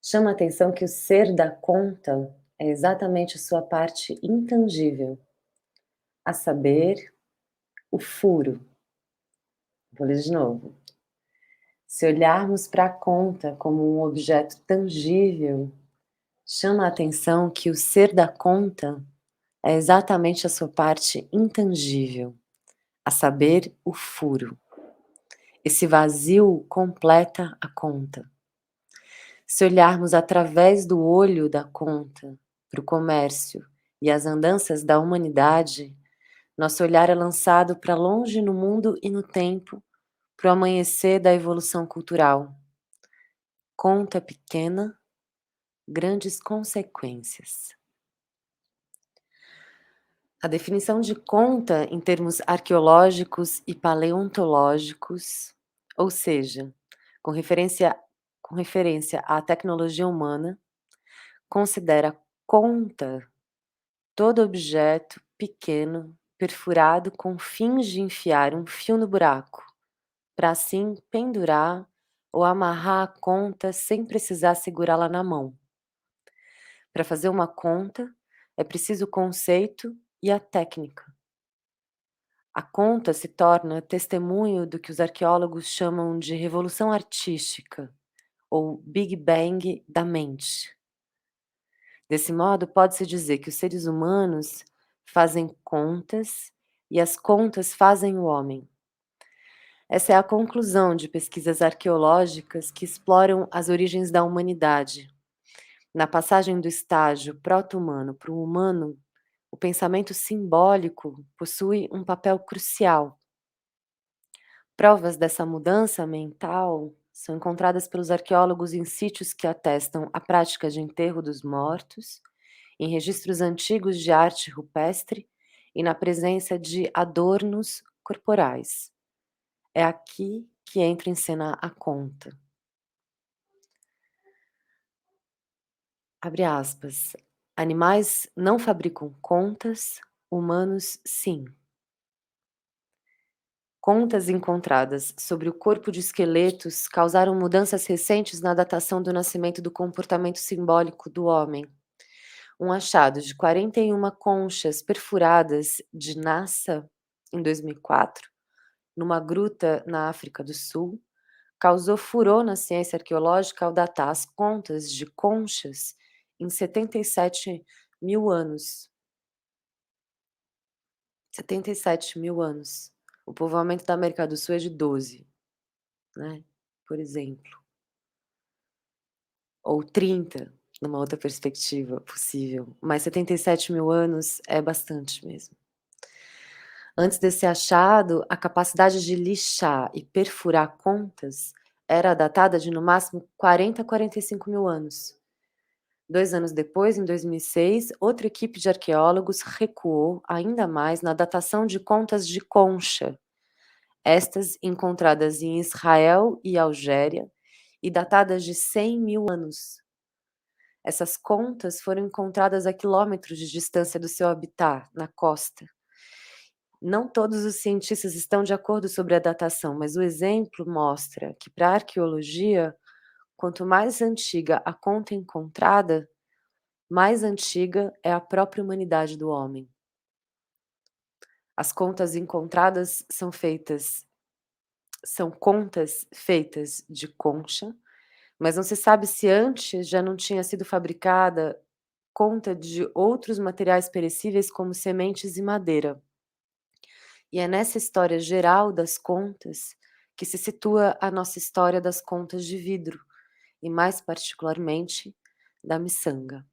chama a atenção que o ser da conta é exatamente sua parte intangível, a saber, o furo. Vou ler de novo. Se olharmos para a conta como um objeto tangível, chama a atenção que o ser da conta é exatamente a sua parte intangível, a saber, o furo. Esse vazio completa a conta. Se olharmos através do olho da conta para o comércio e as andanças da humanidade, nosso olhar é lançado para longe no mundo e no tempo, para o amanhecer da evolução cultural. Conta pequena, grandes consequências. A definição de conta em termos arqueológicos e paleontológicos, ou seja, com referência à tecnologia humana, considera conta todo objeto pequeno perfurado com fins de enfiar um fio no buraco, para assim pendurar ou amarrar a conta sem precisar segurá-la na mão. Para fazer uma conta, é preciso o conceito e a técnica. A conta se torna testemunho do que os arqueólogos chamam de revolução artística, ou Big Bang da mente. Desse modo, pode-se dizer que os seres humanos fazem contas e as contas fazem o homem. Essa é a conclusão de pesquisas arqueológicas que exploram as origens da humanidade. Na passagem do estágio proto-humano para o humano, o pensamento simbólico possui um papel crucial. Provas dessa mudança mental são encontradas pelos arqueólogos em sítios que atestam a prática de enterro dos mortos, em registros antigos de arte rupestre e na presença de adornos corporais. É aqui que entra em cena a conta. Abre aspas. Animais não fabricam contas, humanos sim. Contas encontradas sobre o corpo de esqueletos causaram mudanças recentes na datação do nascimento do comportamento simbólico do homem. Um achado de 41 conchas perfuradas de Nassa, em 2004, numa gruta na África do Sul, causou furor na ciência arqueológica ao datar as contas de conchas em 77 mil anos. 77 mil anos. O povoamento da América do Sul é de 12, né? Por exemplo. Ou 30, numa outra perspectiva possível. Mas 77 mil anos é bastante mesmo. Antes desse achado, a capacidade de lixar e perfurar contas era datada de no máximo 40 a 45 mil anos. 2 anos depois, em 2006, outra equipe de arqueólogos recuou ainda mais na datação de contas de concha, estas encontradas em Israel e Algéria e datadas de 100 mil anos. Essas contas foram encontradas a quilômetros de distância do seu habitat, na costa. Não todos os cientistas estão de acordo sobre a datação, mas o exemplo mostra que, para a arqueologia, quanto mais antiga a conta encontrada, mais antiga é a própria humanidade do homem. As contas encontradas são contas feitas de concha, mas não se sabe se antes já não tinha sido fabricada conta de outros materiais perecíveis como sementes e madeira. E é nessa história geral das contas que se situa a nossa história das contas de vidro, e mais particularmente da miçanga.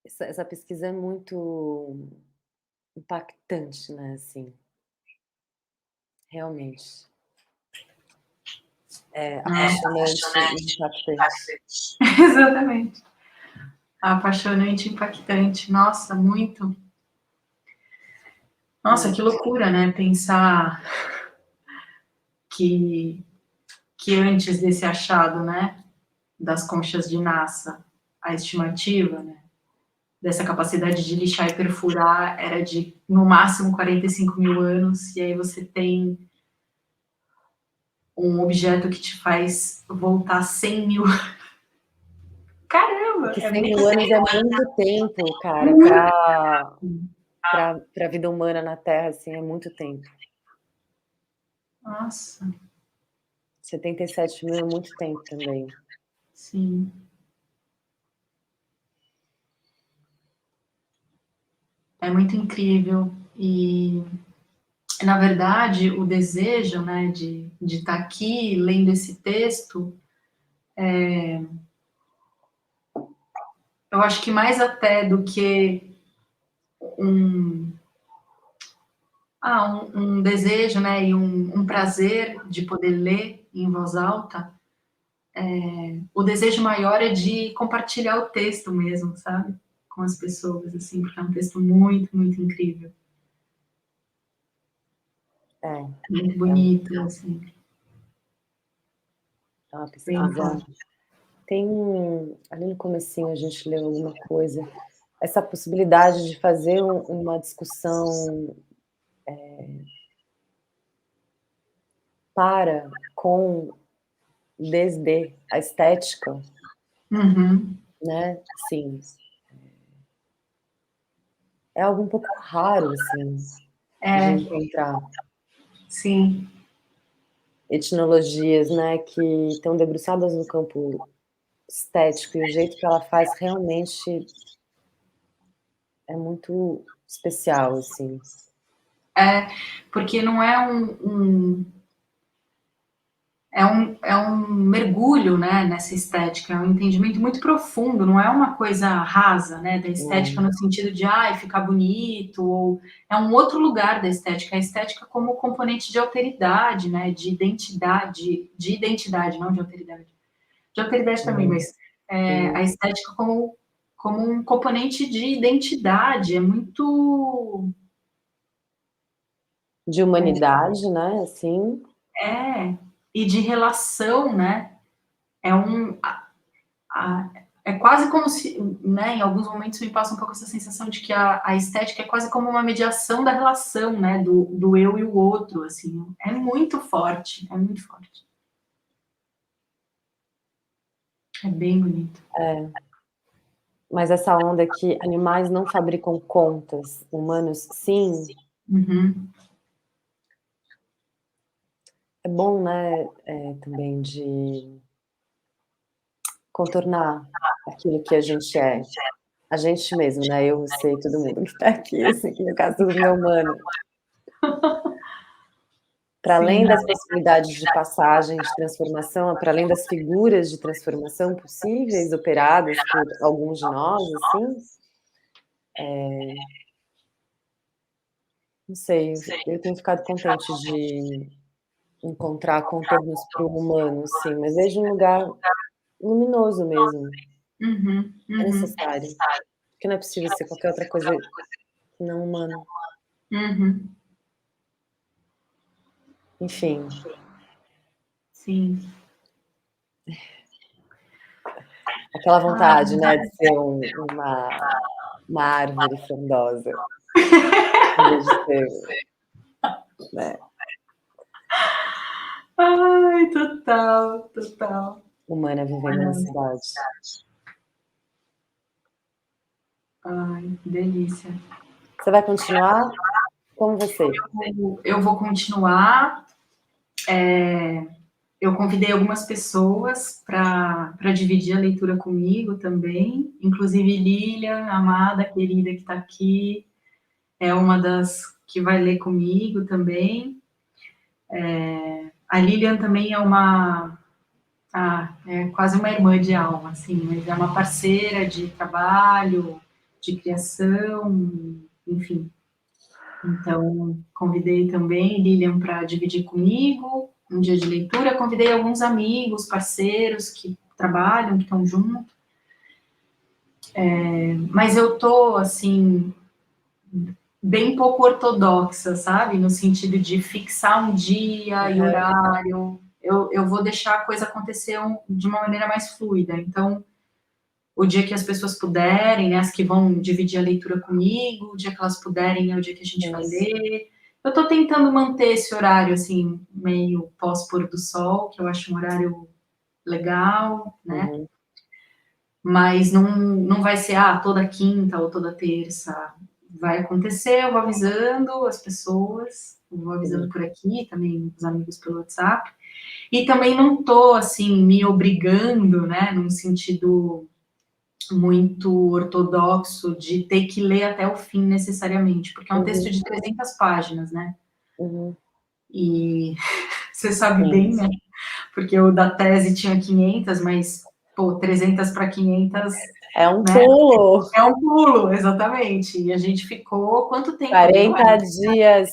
Essa pesquisa é muito impactante, né, assim. Realmente. É apaixonante e impactante. Exatamente. Apaixonante e impactante. Nossa, muito. Nossa, que loucura, né? Pensar que antes desse achado, né, das conchas de Nassa, a estimativa, né, dessa capacidade de lixar e perfurar era de, no máximo, 45 mil anos, e aí você tem um objeto que te faz voltar 100 mil. Caramba! Porque É 100 muito mil anos é muito tempo, cara, para a vida humana na Terra, assim, é muito tempo. Nossa. 77 mil é muito tempo também. Sim. É muito incrível. E, na verdade, o desejo, né, de estar aqui lendo esse texto, eu acho que mais até do que um, um desejo, né, e um prazer de poder ler em voz alta, o desejo maior é de compartilhar o texto mesmo, sabe? Com as pessoas, assim, porque é um texto muito, muito incrível. Muito bonito, assim. É uma pesquisa. Tem, ali no comecinho a gente leu alguma coisa, essa possibilidade de fazer uma discussão desde a estética, né? Sim. É algo um pouco raro, assim, de encontrar. Sim. Etnologias, né, que estão debruçadas no campo estético, e o jeito que ela faz realmente é muito especial, assim. Porque não é é um mergulho, né, nessa estética, é um entendimento muito profundo, não é uma coisa rasa, né, da estética no sentido de, ficar bonito, ou é um outro lugar da estética, a estética como componente de alteridade, né, de identidade, não de alteridade. De alteridade também, mas a estética como um componente de identidade, é muito... De humanidade, né, assim. E de relação, né, é quase como se, né, em alguns momentos me passa um pouco essa sensação de que a estética é quase como uma mediação da relação, né, do eu e o outro, assim, é muito forte, é muito forte. É bem bonito. Mas essa onda que animais não fabricam contas, humanos sim. É bom, né, também de contornar aquilo que a gente é. A gente mesmo, né, eu, você e todo mundo que está aqui, assim, no caso do meu humano. Para além das possibilidades de passagem, de transformação, para além das figuras de transformação possíveis, operadas por alguns de nós, assim, Não sei, eu tenho ficado contente de encontrar contornos para o humano, sim, mas desde um lugar luminoso mesmo. Uhum, É uhum, necessário, porque não é possível ser qualquer outra coisa que não humano. uhum. Enfim, Sim. aquela Ah, vontade, né, de ser uma árvore frondosa, em vez de ser, né, ai, total, total. humana vivendo na cidade. Ai, que delícia. Você vai continuar? Como você? Eu vou continuar. Eu convidei algumas pessoas para dividir a leitura comigo também, inclusive Lília, amada, querida, que está aqui, é uma das que vai ler comigo também. A Lilian também é é quase uma irmã de alma, assim, mas é uma parceira de trabalho, de criação, enfim. Então, convidei também Lilian para dividir comigo um dia de leitura. Convidei alguns amigos, parceiros que trabalham, que estão junto. Mas eu tô, assim, bem pouco ortodoxa, sabe? No sentido de fixar um dia e Aham. horário. Eu vou deixar a coisa acontecer de uma maneira mais fluida. Então, o dia que as pessoas puderem, né, as que vão dividir a leitura comigo, o dia que elas puderem é o dia que a gente vai Isso. ler. Eu estou tentando manter esse horário, assim, meio pós-pôr do sol, que eu acho um horário legal, né? Uhum. Mas não vai ser, toda quinta ou toda terça. Vai acontecer, eu vou avisando as pessoas, eu vou avisando Sim. por aqui, também os amigos pelo WhatsApp. E também não estou, assim, me obrigando, né, num sentido muito ortodoxo de ter que ler até o fim necessariamente, porque é um texto Uhum. de 300 páginas, né? Uhum. E você sabe Sim. bem, né? Porque o da tese tinha 500, mas, pô, 300 para 500, É um né? pulo. É um pulo, exatamente. E a gente ficou quanto tempo lendo?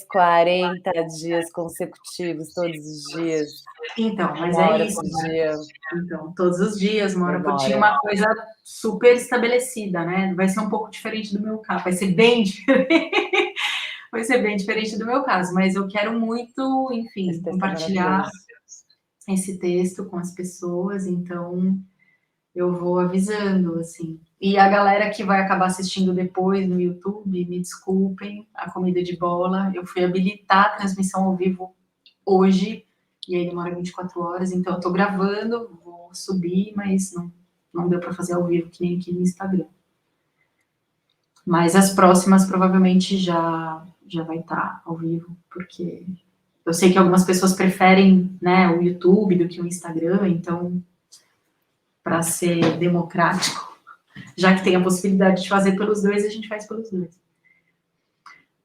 40 dias consecutivos, todos os dias, Então, mas uma é hora isso, por né? dia, Então, todos os dias, uma hora por tinha demora. uma coisa super estabelecida, né? Vai ser um pouco diferente do meu caso, vai ser bem diferente. Vai ser bem diferente do meu caso, mas eu quero muito, Esse enfim, texto é compartilhar maravilhoso. esse texto com as pessoas, então eu vou avisando, assim. E a galera que vai acabar assistindo depois no YouTube, me desculpem, a comida de bola, eu fui habilitar a transmissão ao vivo hoje, e aí demora 24 horas, então eu tô gravando, vou subir, mas não deu para fazer ao vivo, que nem aqui no Instagram. Mas as próximas provavelmente já vai estar ao vivo, porque eu sei que algumas pessoas preferem, né, o YouTube do que o Instagram, então, para ser democrático, já que tem a possibilidade de fazer pelos dois, a gente faz pelos dois.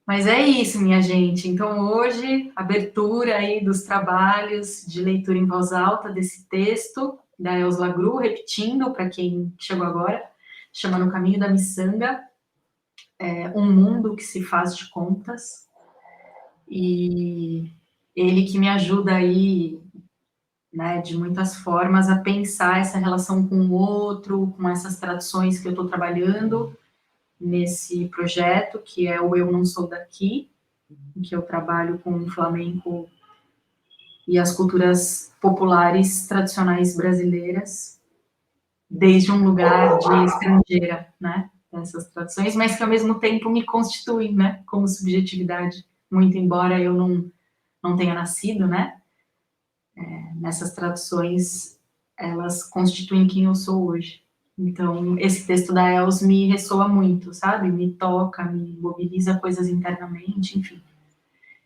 Mas é isso, minha gente. Então, hoje, abertura aí dos trabalhos de leitura em voz alta desse texto da Elza Lagru, repetindo para quem chegou agora, chama No Caminho da Miçanga, Um Mundo que se faz de contas. E ele que me ajuda aí, né, de muitas formas a pensar essa relação com o outro, com essas tradições que eu estou trabalhando nesse projeto, que é o Eu Não Sou Daqui, em que eu trabalho com o flamenco e as culturas populares tradicionais brasileiras, desde um lugar de estrangeira, né, dessas tradições, mas que ao mesmo tempo me constituem, né, como subjetividade, muito embora eu não tenha nascido, né, nessas tradições, elas constituem quem eu sou hoje. Então, esse texto da Els me ressoa muito, sabe? Me toca, me mobiliza coisas internamente, enfim.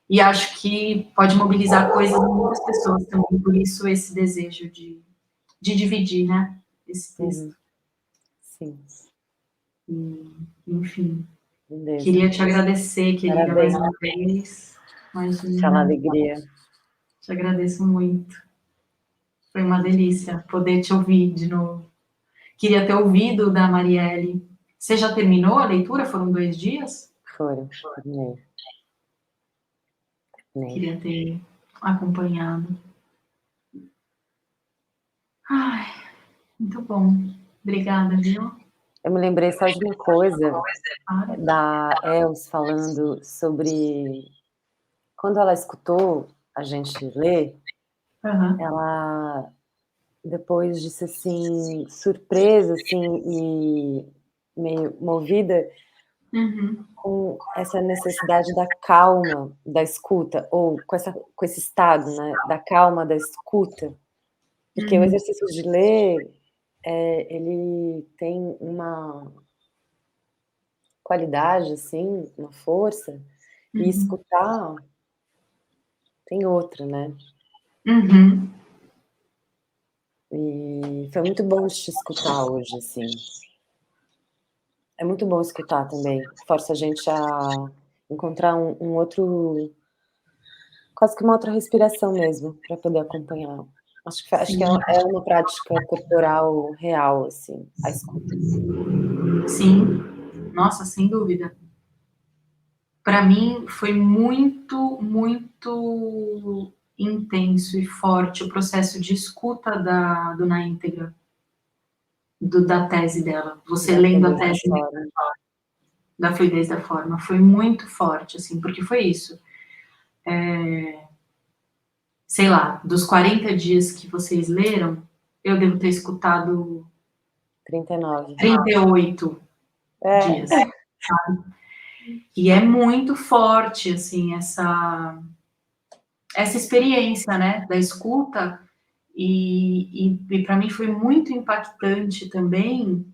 E acho que pode mobilizar coisas em muitas pessoas também, por isso esse desejo de dividir, né? Esse texto. Uhum. Sim, Enfim, beleza. queria te agradecer, querida, mais Parabéns, uma vez. é uma Imagina, alegria. te agradeço muito. Foi uma delícia poder te ouvir de novo. Queria ter ouvido da Marielle. Você já terminou a leitura? Foram 2 dias? Foram, terminei. né? Queria ter acompanhado. Ai, muito bom. Obrigada, viu? Eu me lembrei só de uma coisa Claro. da Els falando sobre quando ela escutou a gente ler, Aham. ela depois disse assim, surpresa, assim, e meio movida Uhum. com essa necessidade da calma, da escuta, ou com esse estado, né, da calma, da escuta, porque o Uhum. exercício de ler, ele tem uma qualidade, assim, uma força, e Uhum. escutar tem outra, né. Uhum. E foi muito bom te escutar hoje, assim. É muito bom escutar também, força a gente a encontrar um outro, quase que uma outra respiração mesmo, para poder acompanhar. Acho que Sim, é uma prática corporal real, assim, a escuta. sim. Nossa, sem dúvida. Para mim foi muito, muito intenso e forte o processo de escuta do Na Íntegra, da tese dela. Você Da lendo a fluidez da tese forma. da fluidez da forma. Foi muito forte, assim, porque foi isso. Sei lá, dos 40 dias que vocês leram, eu devo ter escutado 39. 38 É. dias. E é muito forte, assim, essa experiência, né, da escuta, e para mim foi muito impactante também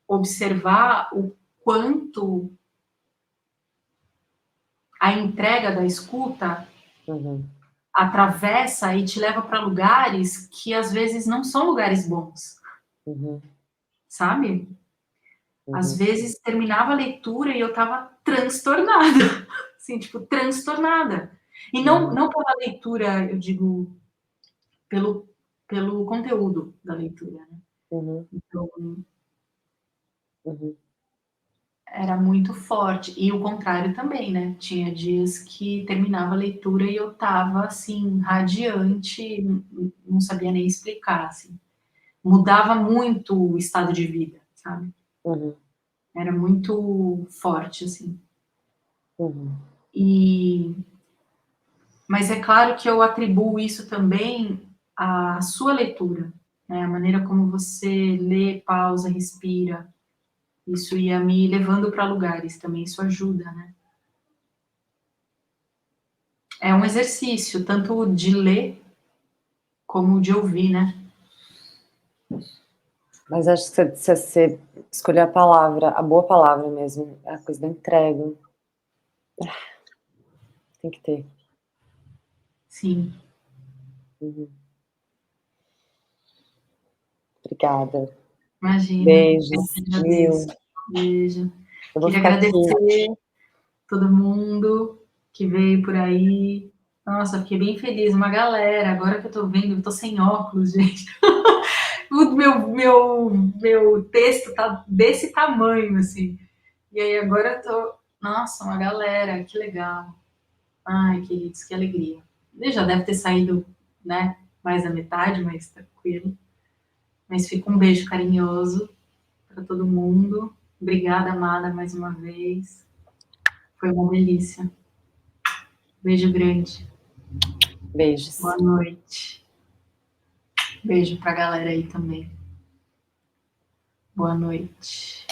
observar o quanto a entrega da escuta Uhum, atravessa e te leva para lugares que às vezes não são lugares bons, uhum, sabe? Às uhum, vezes terminava a leitura e eu estava transtornada, assim, tipo, transtornada. E não, uhum, não pela leitura, eu digo, pelo, pelo conteúdo da leitura, né? uhum, Então, uhum, era muito forte. E o contrário também, né? Tinha dias que terminava a leitura e eu tava, assim, radiante, não sabia nem explicar, assim. Mudava muito o estado de vida, sabe? uhum, Era muito forte, assim. uhum. E mas é claro que eu atribuo isso também à sua leitura, né? A maneira como você lê, pausa, respira. Isso ia me levando para lugares também, isso ajuda, né? É um exercício, tanto de ler como de ouvir, né? Mas acho que se você escolher a palavra, a boa palavra mesmo, é a coisa da entrega, tem que ter. Sim, Uhum. Obrigada. imagina. Eu Beijos, que viu. agradeço. Beijo. Eu vou Queria ficar aqui. agradecer todo mundo que veio por aí. Nossa, fiquei bem feliz, uma galera. Agora que eu tô vendo, eu tô sem óculos, gente. O meu texto tá desse tamanho, assim. E aí agora eu tô. Nossa, uma galera, que legal. Ai, queridos, que alegria. Ele já deve ter saído, né? Mais da metade, mas tranquilo. Mas fica um beijo carinhoso para todo mundo. Obrigada, amada, mais uma vez. Foi uma delícia. Beijo grande. Beijos. Boa noite. Beijo pra galera aí também. Boa noite.